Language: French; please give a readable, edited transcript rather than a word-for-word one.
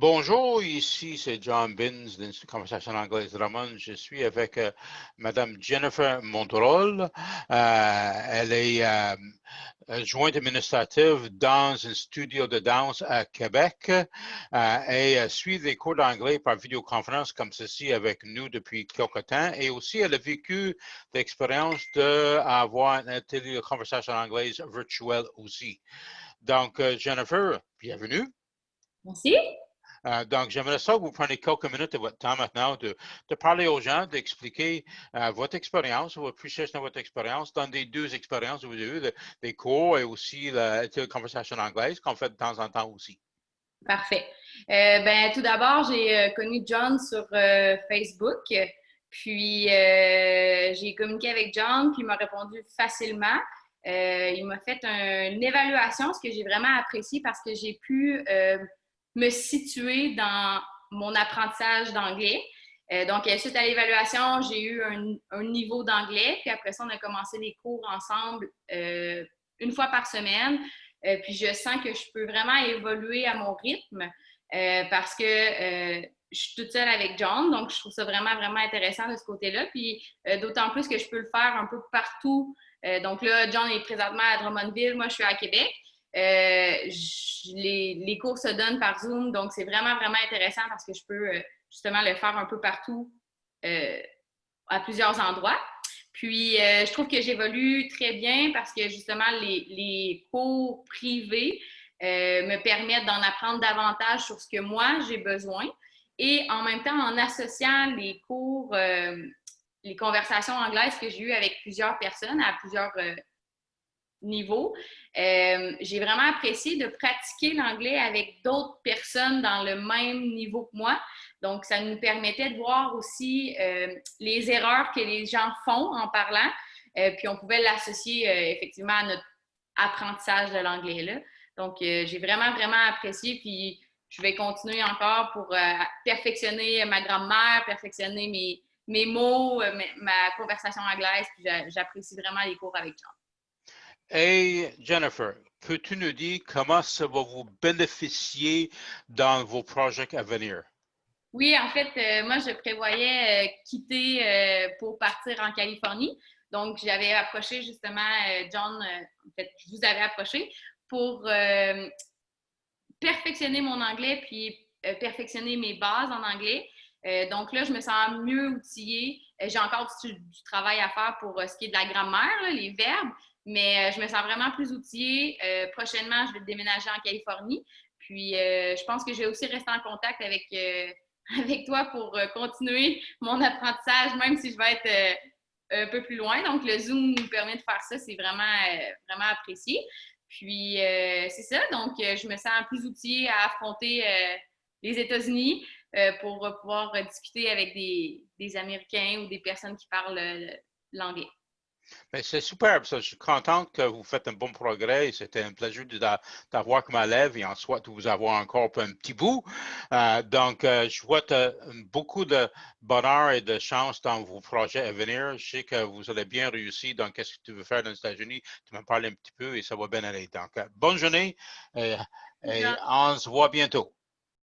Bonjour, ici c'est John Binns de l'Institut Conversation Anglaise de Drummond. Je suis avec Madame Jennifer Monterol. Elle est adjointe administrative dans un studio de danse à Québec et suit des cours d'anglais par vidéoconférence comme ceci avec nous depuis quelque temps. Et aussi, elle a vécu l'expérience d'avoir une téléconversation anglaise virtuelle aussi. Donc, Jennifer, bienvenue. Merci. Donc, j'aimerais ça que vous preniez quelques minutes de votre temps maintenant de parler aux gens, d'expliquer votre expérience, votre recherche dans votre expérience, dans les deux expériences que vous avez eues, les cours et aussi la conversation anglaise qu'on fait de temps en temps aussi. Parfait. Tout d'abord, j'ai connu John sur Facebook, puis j'ai communiqué avec John, puis il m'a répondu facilement. Il m'a fait une évaluation, ce que j'ai vraiment apprécié parce que j'ai pu me situer dans mon apprentissage d'anglais. Donc, suite à l'évaluation, j'ai eu un niveau d'anglais, puis après ça, on a commencé les cours ensemble une fois par semaine. Puis je sens que je peux vraiment évoluer à mon rythme parce que je suis toute seule avec John, donc je trouve ça vraiment, vraiment intéressant de ce côté-là. Puis d'autant plus que je peux le faire un peu partout. Donc là, John est présentement à Drummondville, moi je suis à Québec. Les cours se donnent par Zoom, donc c'est vraiment, vraiment intéressant parce que je peux justement le faire un peu partout à plusieurs endroits. Puis, je trouve que j'évolue très bien parce que justement, les cours privés me permettent d'en apprendre davantage sur ce que moi, j'ai besoin. Et en même temps, en associant les cours, les conversations anglaises que j'ai eues avec plusieurs personnes à plusieurs niveaux, j'ai vraiment apprécié de pratiquer l'anglais avec d'autres personnes dans le même niveau que moi. Donc, ça nous permettait de voir aussi les erreurs que les gens font en parlant, puis on pouvait l'associer effectivement à notre apprentissage de l'anglais là. Donc, j'ai vraiment, vraiment apprécié, puis je vais continuer encore pour perfectionner ma grammaire, perfectionner mes mots, ma conversation anglaise, puis j'apprécie vraiment les cours avec John. Et Jennifer, peux-tu nous dire comment ça va vous bénéficier dans vos projets à venir? Oui, en fait, moi, je prévoyais quitter pour partir en Californie. Donc, j'avais approché justement John, en fait, je vous avais approché pour perfectionner mon anglais puis perfectionner mes bases en anglais. Donc là, je me sens mieux outillée. J'ai encore du travail à faire pour ce qui est de la grammaire, là, les verbes, mais je me sens vraiment plus outillée. Prochainement, je vais déménager en Californie. Puis, je pense que je vais aussi rester en contact avec, avec toi pour continuer mon apprentissage, même si je vais être un peu plus loin. Donc, le Zoom nous permet de faire ça. C'est vraiment, vraiment apprécié. Puis, c'est ça. Donc, je me sens plus outillée à affronter les États-Unis pour pouvoir discuter avec des Américains ou des personnes qui parlent l'anglais. Ben, c'est superbe, ça. Je suis content que vous faites un bon progrès. C'était un plaisir d'avoir comme élève et en soit de vous avoir encore un petit bout. Donc, je souhaite beaucoup de bonheur et de chance dans vos projets à venir. Je sais que vous allez bien réussir dans ce que tu veux faire dans les États-Unis. Tu m'en parles un petit peu et ça va bien aller. Donc, bonne journée et on se voit bientôt.